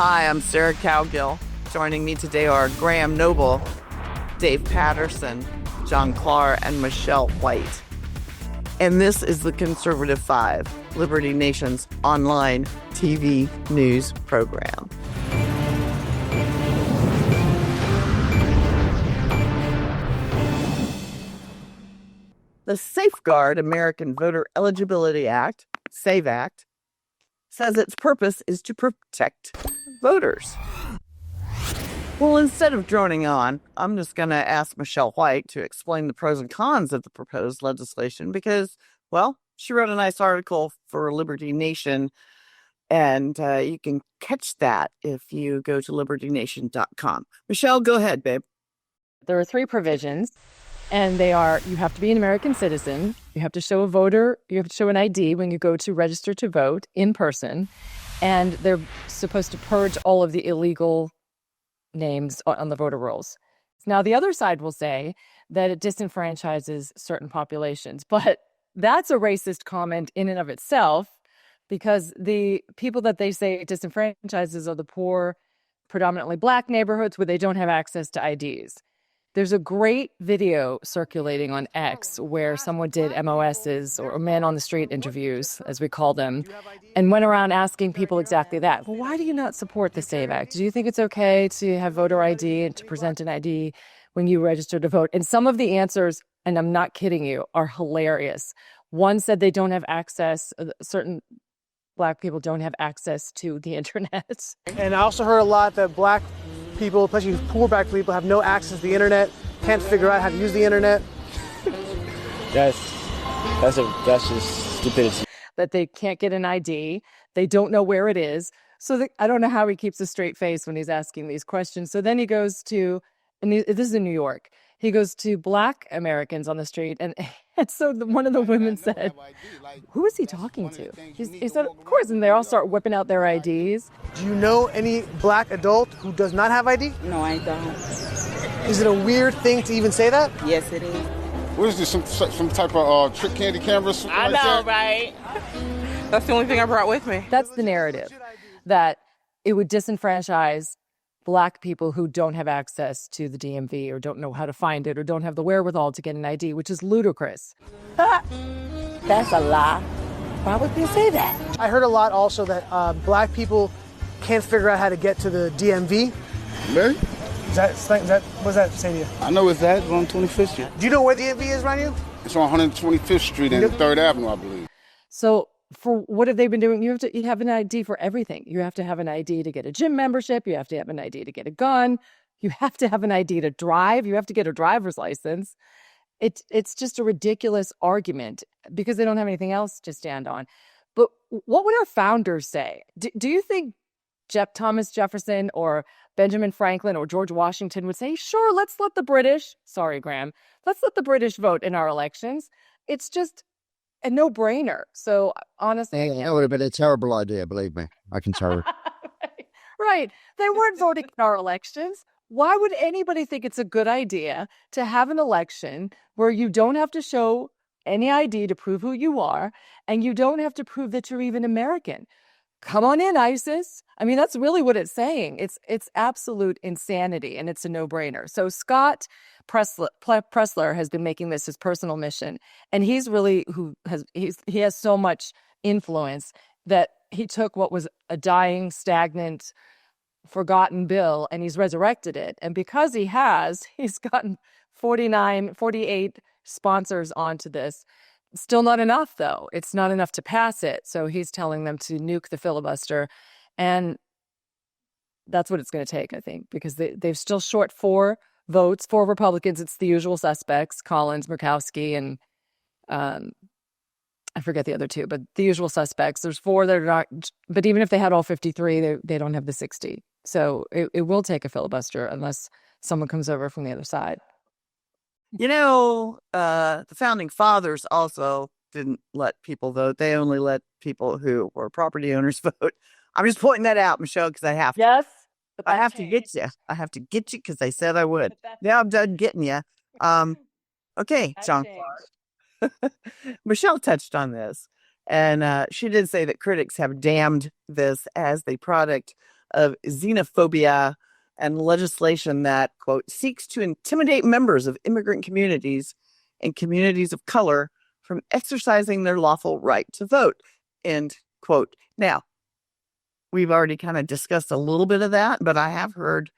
Hi, I'm Sarah Cowgill. Joining me today are Graham Noble, Dave Patterson, John Clark, and Michelle White. And this is the Conservative 5, Liberty Nation's online TV news program. The Safeguard American Voter Eligibility Act, SAVE Act, says its purpose is to protect voters. Well, instead of droning on, I'm just going to ask Michelle White to explain the pros and cons of the proposed legislation because, well, she wrote a nice article for Liberty Nation, and you can catch that if you go to libertynation.com. Michelle, go ahead, babe. There are 3 provisions, and they are: you have to be an American citizen, you have to show you have to show an ID when you go to register to vote in person, and they're supposed to purge all of the illegal names on the voter rolls. Now, the other side will say that it disenfranchises certain populations, but that's a racist comment in and of itself, because the people that they say it disenfranchises are the poor, predominantly Black neighborhoods where they don't have access to IDs. There's a great video circulating on X where someone did MOSs, or man on the street interviews, as we call them, and went around asking people exactly that. Well, why do you not support the SAVE Act? Do you think it's okay to have voter ID and to present an ID when you register to vote? And some of the answers, and I'm not kidding you, are hilarious. One said they don't have access, certain Black people don't have access to the internet. And I also heard a lot that Black people, especially poor Black people, have no access to the internet, can't figure out how to use the internet. That's just stupidity. That they can't get an ID, they don't know where it is. So I don't know how he keeps a straight face when he's asking these questions. So then he goes to, and this is in New York, he goes to Black Americans on the street, and so one of the women said, who is he talking to? He said, of course, and they all start whipping out their IDs. Do you know any Black adult who does not have ID? No, I don't. Is it a weird thing to even say that? Yes, it is. What is this, some type of trick candy camera? I know, right? That's the only thing I brought with me. That's the narrative, that it would disenfranchise Black people who don't have access to the DMV or don't know how to find it or don't have the wherewithal to get an ID, which is ludicrous. That's a lie. Why would they say that? I heard a lot also that Black people can't figure out how to get to the DMV. Really? What does that say to you? I know it's that, on 25th Street. Do you know where the DMV is, around you? It's on 125th Street and 3rd Avenue, I believe. So for what have they been doing? You have an ID for everything. You have to have an ID to get a gym membership. You have to have an ID to get a gun. You have to have an ID to drive. You have to get a driver's license. It's just a ridiculous argument because they don't have anything else to stand on. But what would our founders say? Do you think Thomas Jefferson or Benjamin Franklin or George Washington would say, sure, let's let the British, sorry, Graham, let's let the British vote in our elections? It's just a no-brainer. So honestly, that would have been a terrible idea, believe me. I can tell you. Right. They weren't voting in our elections. Why would anybody think it's a good idea to have an election where you don't have to show any ID to prove who you are, and you don't have to prove that you're even American? Come on in, ISIS. I mean, that's really what it's saying. It's absolute insanity, and it's a no-brainer. So Scott Pressler has been making this his personal mission, and he's really he has so much influence that he took what was a dying, stagnant, forgotten bill, and he's resurrected it. And because he's gotten 48 sponsors onto this. Still not enough, though. It's not enough to pass it. So he's telling them to nuke the filibuster. And that's what it's going to take, I think, because they're still short 4 votes, 4 Republicans. It's the usual suspects, Collins, Murkowski, and I forget the other 2, but the usual suspects. There's 4 that are not, but even if they had all 53, they don't have the 60. So it will take a filibuster unless someone comes over from the other side. You know, the founding fathers also didn't let people vote. They only let people who were property owners vote. I'm just pointing that out, Michelle, because I have to. Yes. I have to get you. I have to get you because I said I would. Now I'm done getting you. Okay, John Clark. Michelle touched on this, and she did say that critics have damned this as the product of xenophobia and legislation that, quote, seeks to intimidate members of immigrant communities and communities of color from exercising their lawful right to vote, end quote. Now, we've already kind of discussed a little bit of that, but I have heard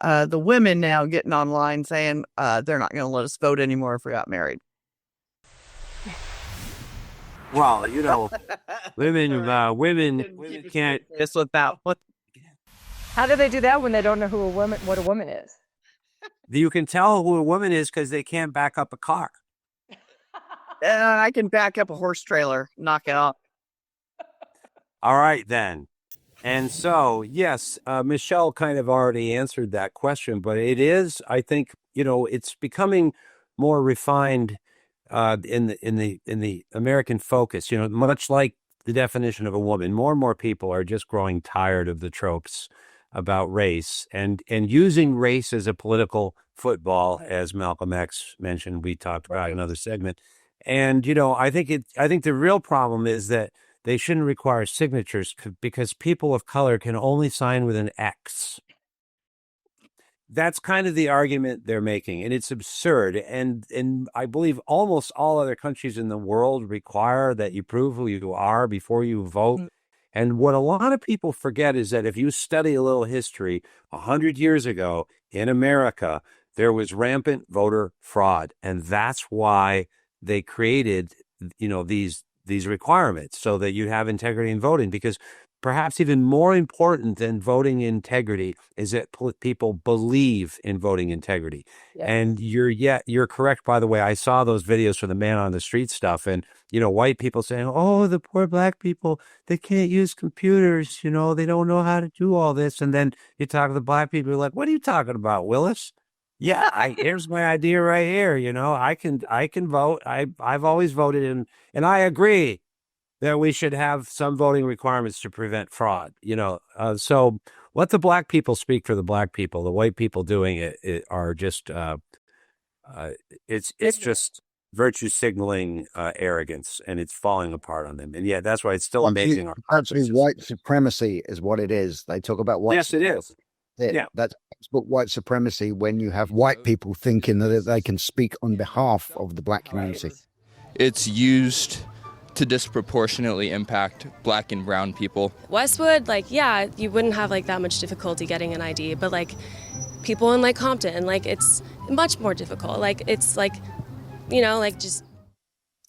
the women now getting online saying they're not going to let us vote anymore if we got married. Well, women can't. This without what? How do they do that when they don't know what a woman is? You can tell who a woman is because they can't back up a car. I can back up a horse trailer, knock it off. All right, then. And so, yes, Michelle kind of already answered that question, but it is, I think, it's becoming more refined in the American focus. Much like the definition of a woman, more and more people are just growing tired of the tropes about race and using race as a political football, as Malcolm X mentioned. We talked about another segment, and I think the real problem is that they shouldn't require signatures because people of color can only sign with an X. That's kind of the argument they're making, and it's absurd. And I believe almost all other countries in the world require that you prove who you are before you vote. And what a lot of people forget is that if you study a little history, 100 years ago in America, there was rampant voter fraud. And that's why they created, these requirements so that you have integrity in voting, because perhaps even more important than voting integrity is that people believe in voting integrity. Yes. And you're correct, by the way. I saw those videos for the man on the street stuff, and white people saying, oh, the poor black people, they can't use computers, they don't know how to do all this. And then you talk to the black people, you're like, what are you talking about, Willis? Yeah, here's my idea right here. I can vote. I've always voted and I agree that we should have some voting requirements to prevent fraud. So let the black people speak for the black people. The white people doing it are just it's just virtue signaling arrogance, and it's falling apart on them. And yeah, that's why it's still amazing. Actually, white supremacy is what it is. They talk about white. Yes, it is. Yeah, that's white supremacy when you have white people thinking that they can speak on behalf of the black community. It's used to disproportionately impact black and brown people. Westwood, you wouldn't have that much difficulty getting an ID, but people in Compton, it's much more difficult. It's just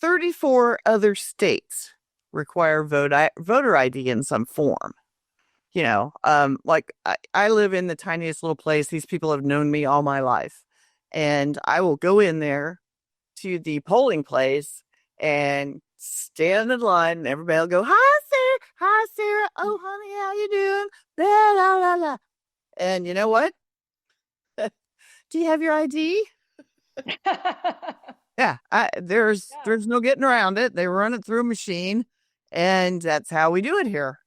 34 other states require voter ID in some form. I live in the tiniest little place. These people have known me all my life, and I will go in there to the polling place and stand in line, and everybody will go, hi Sarah, oh honey, how you doing, blah, blah, blah, blah. And you know what? Do you have your ID? Yeah, there's no getting around it. They run it through a machine, and that's how we do it here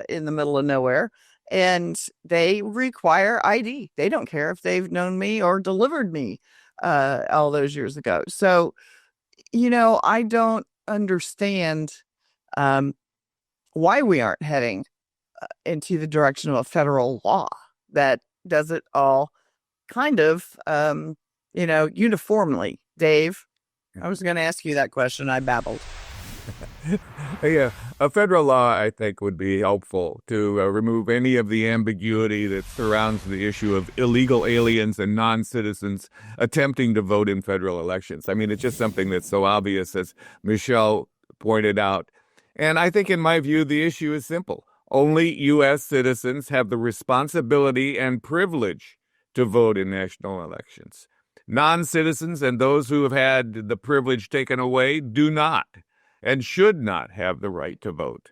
in the middle of nowhere. And they require ID. They don't care if they've known me or delivered me all those years ago. So, I don't understand why we aren't heading into the direction of a federal law that does it all kind of, uniformly. Dave, I was going to ask you that question. I babbled. Yeah, a federal law, I think, would be helpful to remove any of the ambiguity that surrounds the issue of illegal aliens and non-citizens attempting to vote in federal elections. I mean, it's just something that's so obvious, as Michelle pointed out. And I think, in my view, the issue is simple. Only U.S. citizens have the responsibility and privilege to vote in national elections. Non-citizens and those who have had the privilege taken away do not and should not have the right to vote.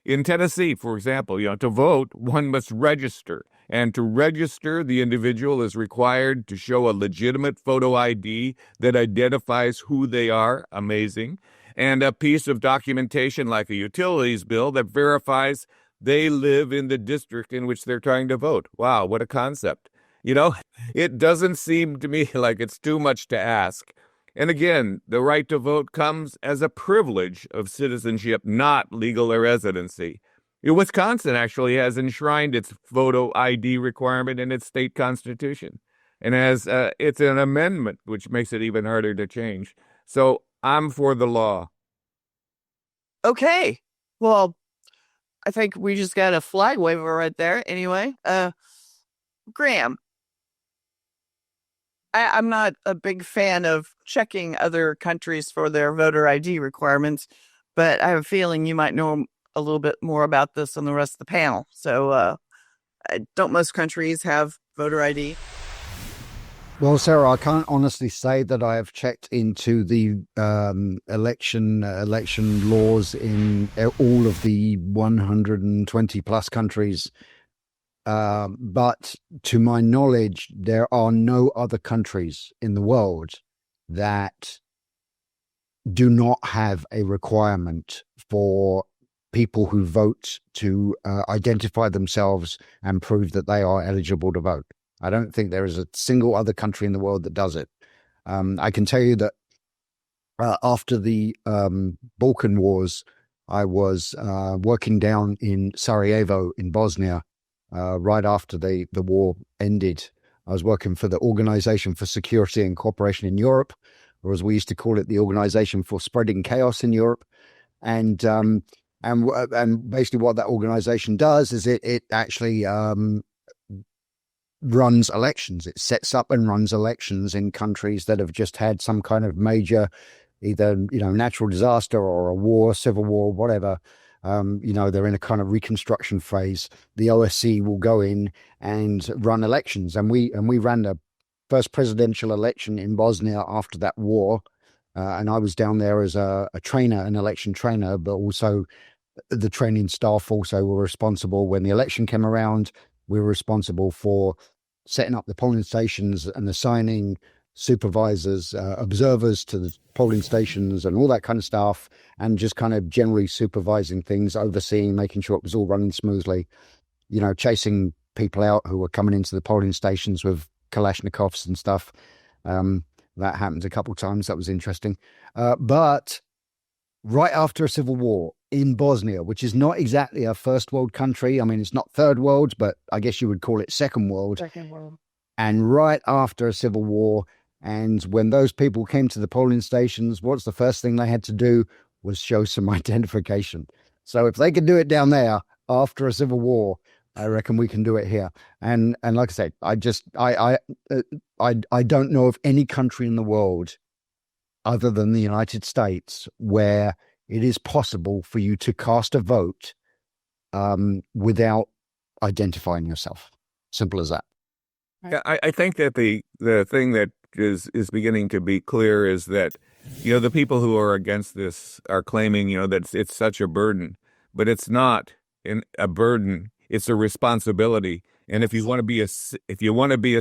In Tennessee, for example, to vote, one must register. And to register, the individual is required to show a legitimate photo ID that identifies who they are, amazing, and a piece of documentation like a utilities bill that verifies they live in the district in which they're trying to vote. Wow, what a concept. It doesn't seem to me like it's too much to ask. And again, the right to vote comes as a privilege of citizenship, not legal residency. Wisconsin actually has enshrined its photo ID requirement in its state constitution, and it's an amendment, which makes it even harder to change. So I'm for the law. Okay. Well, I think we just got a flag waver right there. Anyway, Graham, I'm not a big fan of checking other countries for their voter ID requirements, but I have a feeling you might know a little bit more about this than the rest of the panel. So, don't most countries have voter ID? Well, Sarah, I can't honestly say that I have checked into the election laws in all of the 120 plus countries. But to my knowledge, there are no other countries in the world that do not have a requirement for people who vote to identify themselves and prove that they are eligible to vote. I don't think there is a single other country in the world that does it. I can tell you that after the Balkan Wars, I was working down in Sarajevo in Bosnia right after the war ended. I was working for the Organization for Security and Cooperation in Europe, or as we used to call it, the Organization for Spreading Chaos in Europe. And basically what that organization does is it actually runs elections. It sets up and runs elections in countries that have just had some kind of major, either, natural disaster or a war, civil war, whatever. They're in a kind of reconstruction phase. The OSCE will go in and run elections. And we ran the first presidential election in Bosnia after that war. And I was down there as a trainer, an election trainer, but also the training staff also were responsible when the election came around. We were responsible for setting up the polling stations and assigning supervisors, observers to the polling stations and all that kind of stuff, and just kind of generally supervising things, overseeing, making sure it was all running smoothly, chasing people out who were coming into the polling stations with Kalashnikovs and stuff. That happened a couple of times. That was interesting. But right after a civil war in Bosnia, which is not exactly a first world country. I mean, it's not third world, but I guess you would call it second world. Second world. And right after a civil war, and when those people came to the polling stations, what's the first thing they had to do was show some identification. So if they could do it down there after a civil war, I reckon we can do it here. And like I said, I don't know of any country in the world other than the United States where it is possible for you to cast a vote without identifying yourself. Simple as that. Yeah, I think that the thing that is beginning to be clear is that, the people who are against this are claiming, that it's such a burden, but it's not a burden. It's a responsibility. And if you want to be a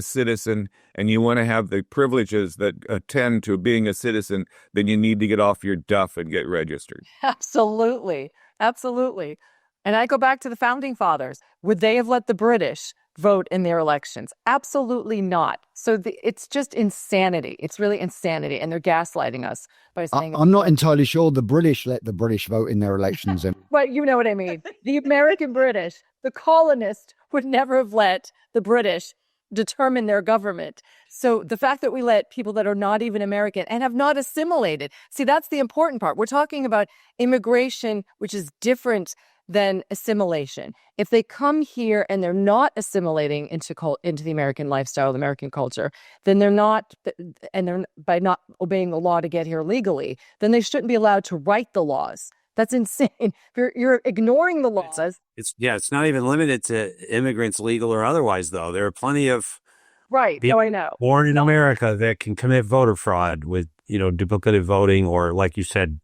citizen and you want to have the privileges that attend to being a citizen, then you need to get off your duff and get registered. Absolutely. Absolutely. And I go back to the founding fathers. Would they have let the British vote in their elections? Absolutely not. So it's just insanity. It's really insanity. And they're gaslighting us by saying... I'm not entirely sure the British let the British vote in their elections. But you know what I mean. The American British, the colonists would never have let the British determine their government. So the fact that we let people that are not even American and have not assimilated, see, that's the important part. We're talking about immigration, which is different than assimilation. If they come here and they're not assimilating into the American lifestyle, the American culture, then they're not, and they're by not obeying the law to get here legally, then they shouldn't be allowed to write the laws. That's insane. You're ignoring the laws. It's not even limited to immigrants, legal or otherwise, though. There are plenty of people I know born in America that can commit voter fraud with, duplicative voting, or like you said,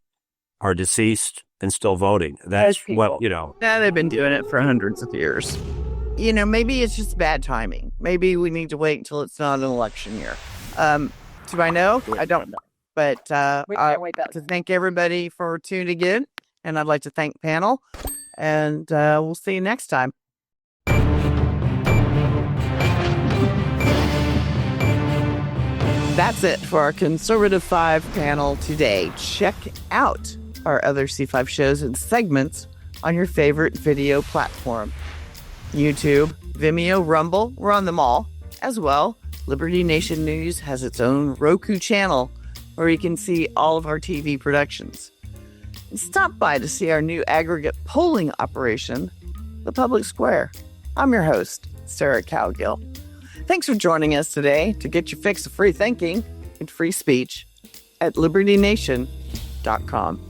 are deceased and still voting. That's what, Yeah, they've been doing it for hundreds of years. Maybe it's just bad timing. Maybe we need to wait until it's not an election year. Do I know? I don't know. But I'd like to thank everybody for tuning in, and I'd like to thank panel, and we'll see you next time. That's it for our Conservative 5 panel today. Check out our other C5 shows and segments on your favorite video platform. YouTube, Vimeo, Rumble, we're on them all. As well, Liberty Nation News has its own Roku channel where you can see all of our TV productions. And stop by to see our new aggregate polling operation, The Public Square. I'm your host, Sarah Cowgill. Thanks for joining us today to get your fix of free thinking and free speech at libertynation.com.